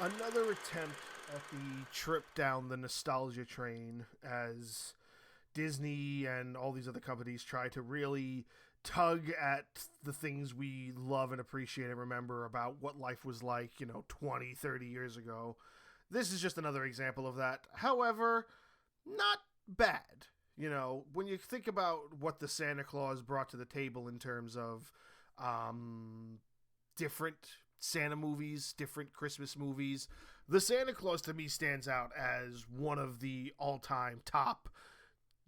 Another attempt at the trip down the nostalgia train as Disney and all these other companies try to really tug at the things we love and appreciate and remember about what life was like, 20, 30 years ago. This is just another example of that. However, not bad. When you think about what the Santa Claus brought to the table in terms of different Santa movies, different Christmas movies, the Santa Claus to me stands out as one of the all-time top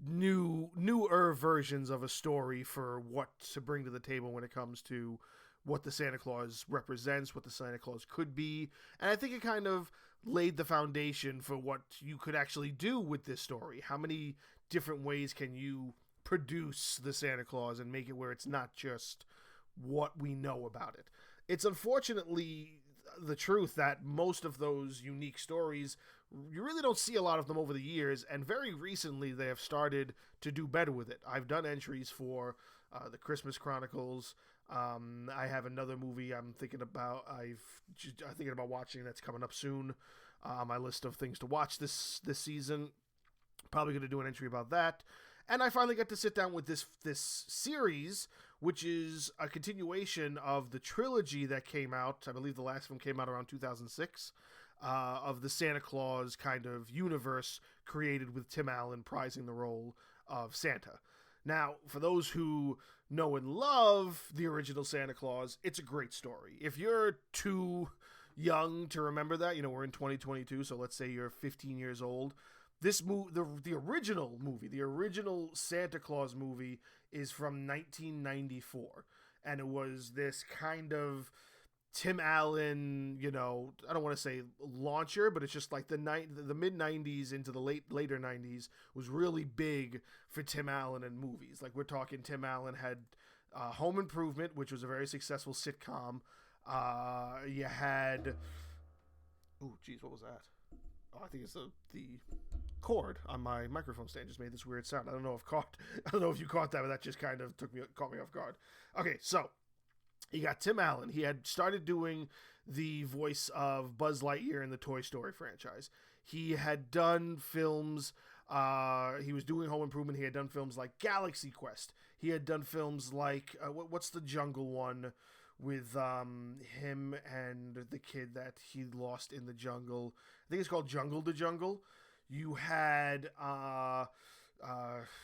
newer versions of a story for what to bring to the table when it comes to what the Santa Claus represents, what the Santa Claus could be. And I think it kind of laid the foundation for what you could actually do with this story. How many different ways can you produce the Santa Claus and make it where it's not just what we know about it? It's unfortunately the truth that most of those unique stories, you really don't see a lot of them over the years, and very recently they have started to do better with it. I've done entries for the Christmas Chronicles. I have another movie I'm thinking about. I'm thinking about watching that's coming up soon on my list of things to watch this season. Probably going to do an entry about that. And I finally got to sit down with this series, which is a continuation of the trilogy that came out. I believe the last one came out around 2006, of the Santa Claus kind of universe created with Tim Allen prizing the role of Santa. Now, for those who know and love the original Santa Claus, it's a great story. If you're too young to remember that, we're in 2022, so let's say you're 15 years old. The original movie, the original Santa Claus movie, is from 1994, and it was this kind of Tim Allen, I don't want to say launcher, but it's just like the mid 90s into the later 90s was really big for Tim Allen and movies. Like, we're talking Tim Allen had Home Improvement, which was a very successful sitcom. You had, oh geez, what was that? Oh, I think it's the cord on my microphone stand just made this weird sound. I don't know if you caught that, but that just kind of caught me off guard. Okay, so you got Tim Allen. He had started doing the voice of Buzz Lightyear in the Toy Story franchise. He had done films. He was doing Home Improvement. He had done films like Galaxy Quest. He had done films like what's the jungle one with him and the kid that he lost in the jungle. I think it's called Jungle to Jungle. You had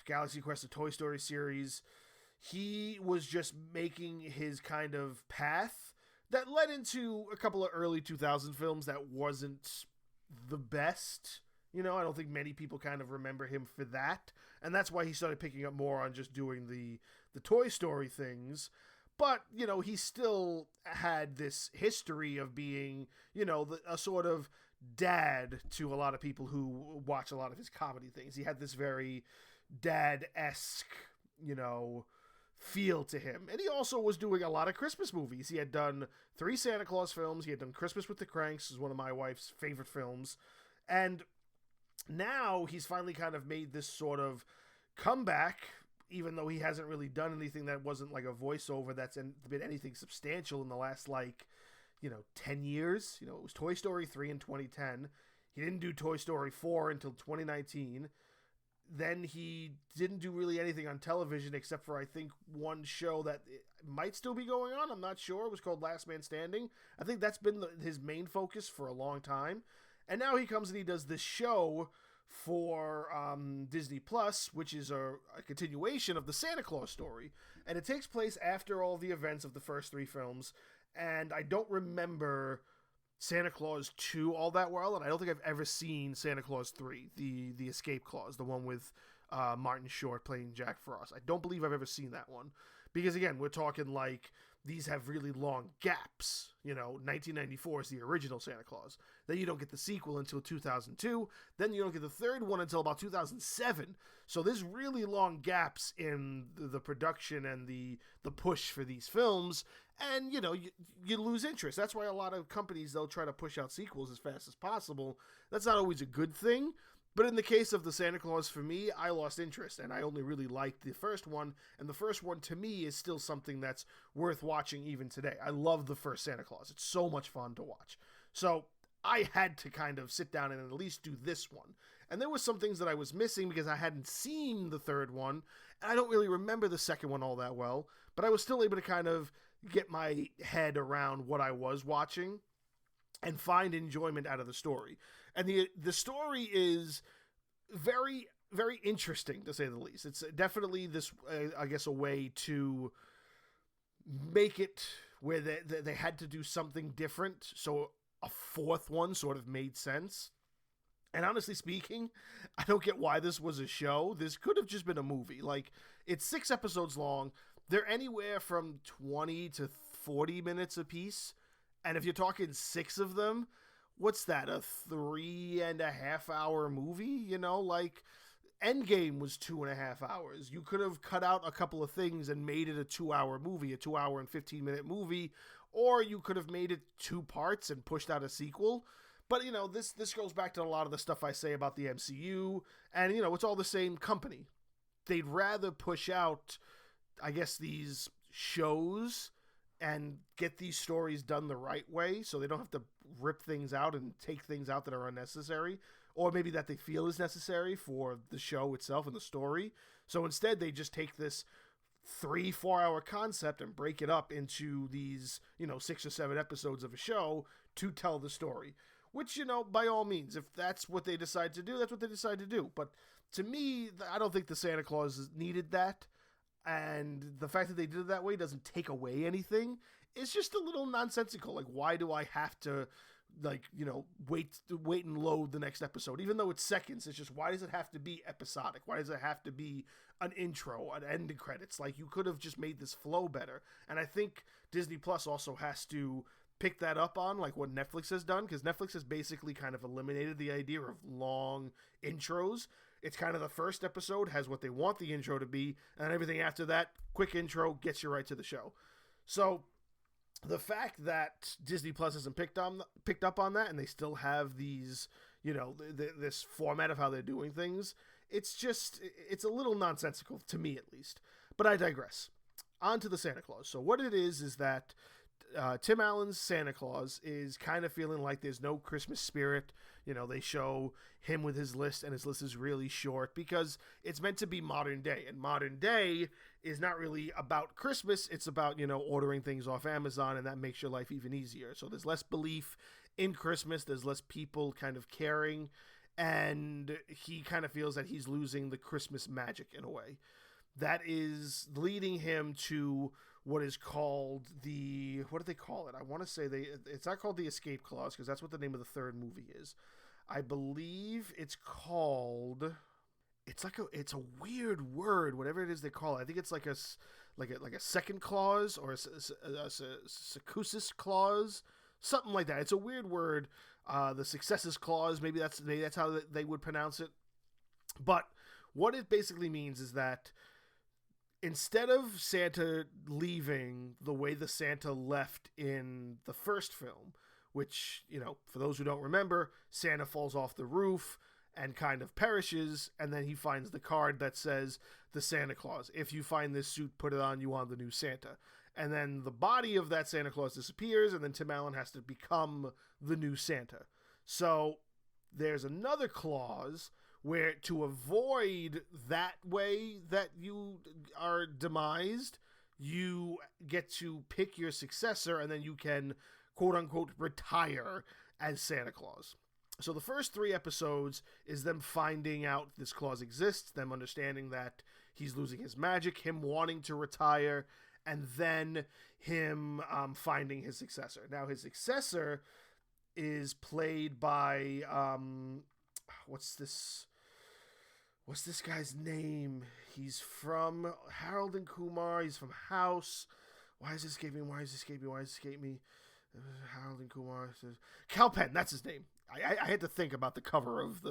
Galaxy Quest, the Toy Story series. He was just making his kind of path that led into a couple of early 2000 films that wasn't the best. I don't think many people kind of remember him for that. And that's why he started picking up more on just doing the Toy Story things. But, he still had this history of being, a sort of dad to a lot of people who watch a lot of his comedy things. He had this very dad-esque, feel to him. And he also was doing a lot of Christmas movies. He had done 3 Santa Claus films. He had done Christmas with the Cranks, is one of my wife's favorite films. And now he's finally kind of made this sort of comeback, even though he hasn't really done anything that wasn't like a voiceover that's been anything substantial in the last 10 years. It was Toy Story 3 in 2010. He didn't do Toy Story 4 until 2019. Then he didn't do really anything on television except for, I think, one show that might still be going on. I'm not sure. It was called Last Man Standing. I think that's been his main focus for a long time. And now he comes and he does this show for Disney Plus, which is a continuation of the Santa Claus story. And it takes place after all the events of the first 3 films. And I don't remember Santa Claus 2 all that well, and I don't think I've ever seen Santa Claus 3, the Escape Clause, the one with Martin Short playing Jack Frost. I don't believe I've ever seen that one. Because, again, we're talking like these have really long gaps. 1994 is the original Santa Claus. Then you don't get the sequel until 2002. Then you don't get the third one until about 2007. So there's really long gaps in the production and the push for these films. And, you lose interest. That's why a lot of companies, they'll try to push out sequels as fast as possible. That's not always a good thing. But in the case of the Santa Claus, for me, I lost interest, and I only really liked the first one, and the first one, to me, is still something that's worth watching even today. I love the first Santa Claus. It's so much fun to watch. So I had to kind of sit down and at least do this one. And there were some things that I was missing because I hadn't seen the third one, and I don't really remember the second one all that well, but I was still able to kind of get my head around what I was watching and find enjoyment out of the story. And the story is very, very interesting, to say the least. It's definitely this, I guess, a way to make it where they had to do something different, so a fourth one sort of made sense. And honestly speaking, I don't get why this was a show. This could have just been a movie. Like, it's 6 episodes long. They're anywhere from 20 to 40 minutes apiece. And if you're talking 6 of them, what's that, a 3.5-hour movie? You know, like, Endgame was 2.5 hours. You could have cut out a couple of things and made it a 2-hour movie, a 2 hour and 15-minute movie, or you could have made it 2 parts and pushed out a sequel. But, you know, this goes back to a lot of the stuff I say about the MCU, and, you know, it's all the same company. They'd rather push out, I guess, these shows and get these stories done the right way so they don't have to rip things out and take things out that are unnecessary, or maybe that they feel is necessary for the show itself and the story. So instead, they just take this 3-4 hour concept and break it up into these, you know, 6 or 7 episodes of a show to tell the story. Which, you know, by all means, if that's what they decide to do, that's what they decide to do. But to me, I don't think the Santa Claus needed that. And the fact that they did it that way doesn't take away anything. It's just a little nonsensical. Like, why do I have to, like, you know, wait and load the next episode? Even though it's seconds, it's just, why does it have to be episodic? Why does it have to be an intro, an end credits? Like, you could have just made this flow better. And I think Disney Plus also has to pick that up on, like what Netflix has done, because Netflix has basically kind of eliminated the idea of long intros. It's kind of the first episode has what they want the intro to be, and everything after that, quick intro, gets you right to the show. So the fact that Disney Plus hasn't picked up on that, and they still have these, you know, this format of how they're doing things, it's a little nonsensical, to me at least. But I digress. On to the Santa Claus. So what it is that Tim Allen's Santa Claus is kind of feeling like there's no Christmas spirit. You know, they show him with his list, and his list is really short because it's meant to be modern day. And modern day is not really about Christmas. It's about, you know, ordering things off Amazon, and that makes your life even easier. So there's less belief in Christmas. There's less people kind of caring. And he kind of feels that he's losing the Christmas magic in a way. That is leading him to what is called what do they call it? I want to say it's not called the Escape Clause, because that's what the name of the third movie is. I believe it's called, it's a weird word, whatever it is they call it. I think it's like a second clause, or a secussus clause, something like that. It's a weird word. The successes clause, maybe that's how they would pronounce it. But what it basically means is that instead of Santa leaving the way the Santa left in the first film, which, you know, for those who don't remember, Santa falls off the roof and kind of perishes, and then he finds the card that says, the Santa Claus, if you find this suit, put it on, you are the new Santa. And then the body of that Santa Claus disappears, and then Tim Allen has to become the new Santa. So there's another clause where, to avoid that way that you are demised, you get to pick your successor, and then you can, quote-unquote, retire as Santa Claus. So the first 3 episodes is them finding out this clause exists, them understanding that he's losing his magic, him wanting to retire, and then him finding his successor. Now, his successor is played by, what's this guy's name? He's from Harold and Kumar. He's from House. Why is this escaping me? Harold and Kumar. Kal Penn, that's his name. I had to think about the cover of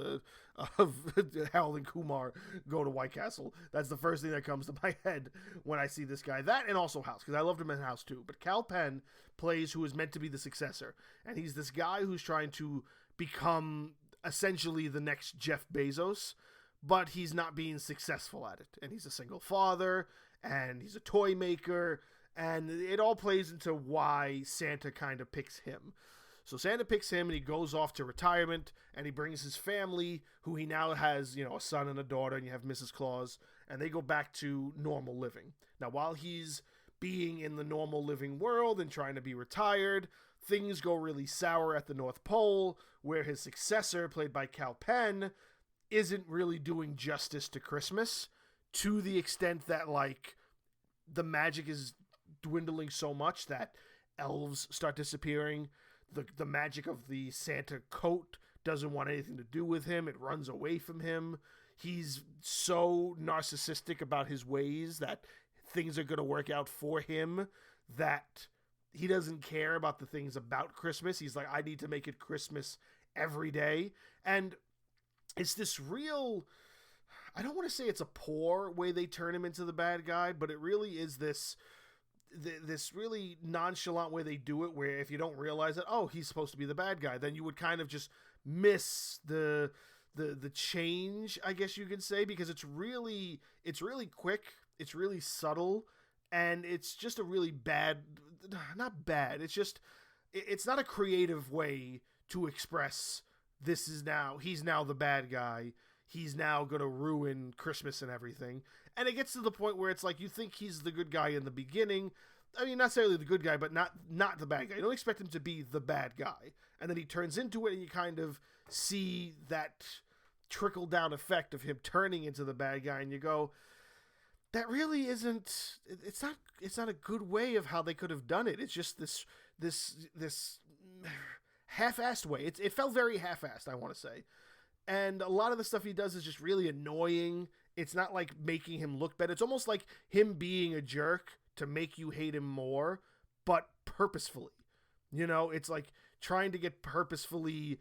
Harold and Kumar Go to White Castle. That's the first thing that comes to my head when I see this guy. That, and also House, because I loved him in House too. But Kal Penn plays who is meant to be the successor. And he's this guy who's trying to become essentially the next Jeff Bezos, but he's not being successful at it. And he's a single father, and he's a toy maker, and it all plays into why Santa kind of picks him. So Santa picks him and he goes off to retirement, and he brings his family, who he now has, a son and a daughter, and you have Mrs. Claus, and they go back to normal living. Now, while he's being in the normal living world and trying to be retired, things go really sour at the North Pole, where his successor, played by Kal Penn, isn't really doing justice to Christmas, to the extent that, like, the magic is dwindling so much that elves start disappearing. The magic of the Santa coat doesn't want anything to do with him. It runs away from him. He's so narcissistic about his ways that things are going to work out for him, that he doesn't care about the things about Christmas. He's like, I need to make it Christmas every day. And it's this real, I don't want to say it's a poor way they turn him into the bad guy, but it really is this really nonchalant way they do it, where if you don't realize that, oh, he's supposed to be the bad guy, then you would kind of just miss the change, I guess you could say, because it's really quick, it's really subtle, and it's just a really not bad, it's not a creative way to express he's now the bad guy, he's now gonna ruin Christmas and everything. And it gets to the point where it's like, you think he's the good guy in the beginning. I mean, not necessarily the good guy, but not the bad guy. You don't expect him to be the bad guy. And then he turns into it, and you kind of see that trickle-down effect of him turning into the bad guy, and you go, that really isn't... It's not a good way of how they could have done it. It's just this half-assed way. It felt very half-assed, I want to say. And a lot of the stuff he does is just really annoying. It's not like making him look better. It's almost like him being a jerk to make you hate him more, but purposefully. It's like trying to get purposefully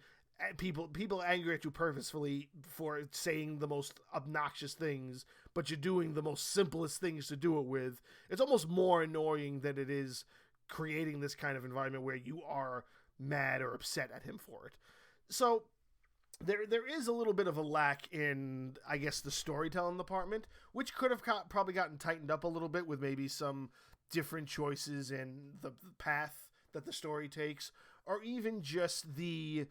people angry at you purposefully for saying the most obnoxious things, but you're doing the most simplest things to do it with. It's almost more annoying than it is creating this kind of environment where you are mad or upset at him for it. So there is a little bit of a lack in, I guess, the storytelling department, which could have probably gotten tightened up a little bit with maybe some different choices in the path that the story takes, or even just the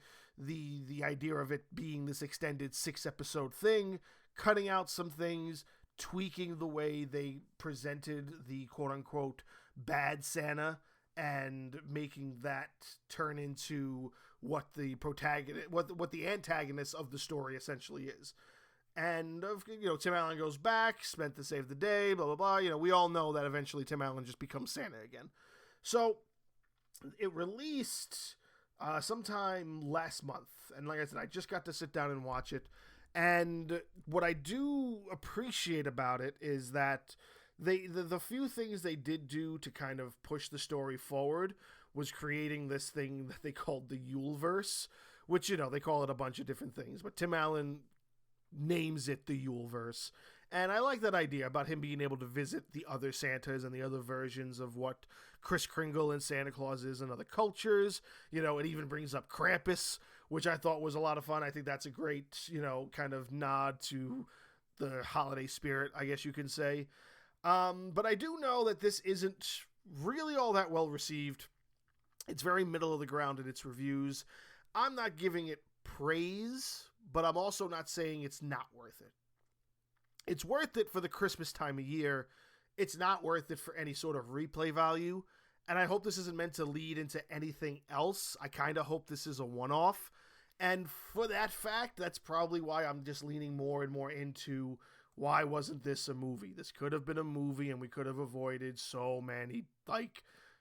idea of it being this extended 6-episode thing, cutting out some things, tweaking the way they presented the quote-unquote bad Santa, and making that turn into what the protagonist, what the antagonist of the story essentially is. And Tim Allen goes back, spent to save the day, blah blah blah. We all know that eventually Tim Allen just becomes Santa again. So it released sometime last month, and like I said, I just got to sit down and watch it. And what I do appreciate about it is that the few things they did do to kind of push the story forward was creating this thing that they called the Yuleverse, which, they call it a bunch of different things, but Tim Allen names it the Yuleverse. And I like that idea about him being able to visit the other Santas and the other versions of what Kris Kringle and Santa Claus is in other cultures. It even brings up Krampus, which I thought was a lot of fun. I think that's a great, kind of nod to the holiday spirit, I guess you can say. But I do know that this isn't really all that well received. It's very middle of the ground in its reviews. I'm not giving it praise, but I'm also not saying it's not worth it. It's worth it for the Christmas time of year. It's not worth it for any sort of replay value. And I hope this isn't meant to lead into anything else. I kind of hope this is a one-off. And for that fact, that's probably why I'm just leaning more and more into, why wasn't this a movie? This could have been a movie, and we could have avoided so many,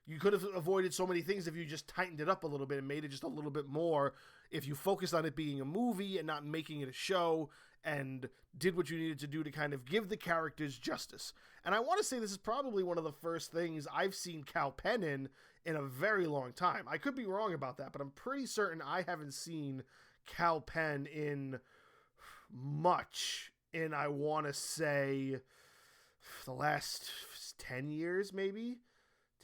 you could have avoided so many things if you just tightened it up a little bit and made it just a little bit more. If you focused on it being a movie and not making it a show, and did what you needed to do to kind of give the characters justice. And I want to say this is probably one of the first things I've seen Kal Penn in a very long time. I could be wrong about that, but I'm pretty certain I haven't seen Kal Penn in much in, I want to say, the last 10 years, maybe?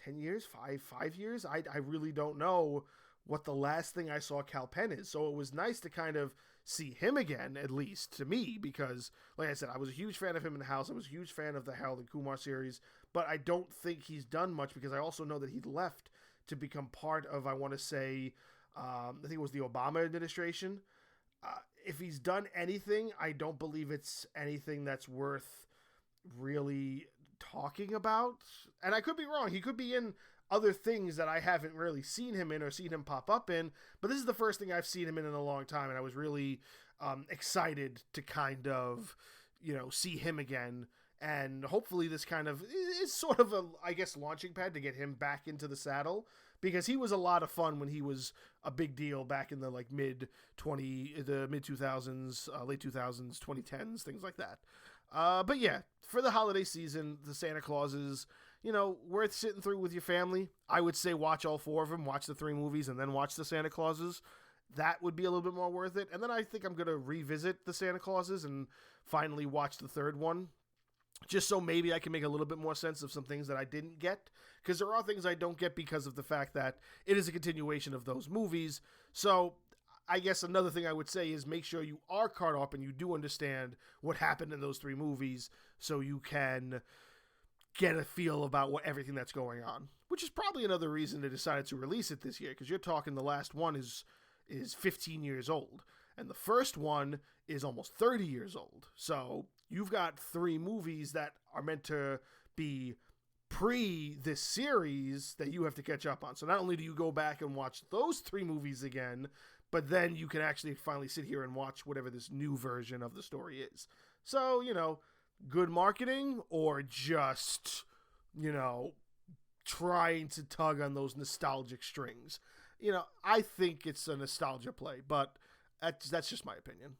10 years? 5 years? I really don't know what the last thing I saw Kal Penn is. So it was nice to kind of see him again, at least to me, because, like I said, I was a huge fan of him in the House. I was a huge fan of the Harold and Kumar series, but I don't think he's done much, because I also know that he left to become part of, I want to say, I think it was the Obama administration. If he's done anything, I don't believe it's anything that's worth really talking about. And I could be wrong. He could be in other things that I haven't really seen him in or seen him pop up in. But this is the first thing I've seen him in a long time, and I was really excited to kind of, see him again. And hopefully this kind of is sort of a, I guess, launching pad to get him back into the saddle, because he was a lot of fun when he was a big deal back in the mid 2000s, late 2000s, 2010s, things like that. But yeah, for the holiday season, the Santa Clauses, worth sitting through with your family. I would say watch all 4 of them, watch the 3 movies, and then watch the Santa Clauses. That would be a little bit more worth it. And then I think I'm going to revisit the Santa Clauses and finally watch the 3rd one, just so maybe I can make a little bit more sense of some things that I didn't get, because there are things I don't get because of the fact that it is a continuation of those movies. So I guess another thing I would say is make sure you are caught up and you do understand what happened in those 3 movies, so you can get a feel about everything that's going on, which is probably another reason they decided to release it this year, because you're talking the last one is 15 years old, and the first one is almost 30 years old. So you've got 3 movies that are meant to be pre this series that you have to catch up on. So not only do you go back and watch those 3 movies again, but then you can actually finally sit here and watch whatever this new version of the story is. So, good marketing, or just, trying to tug on those nostalgic strings. I think it's a nostalgia play, but that's just my opinion.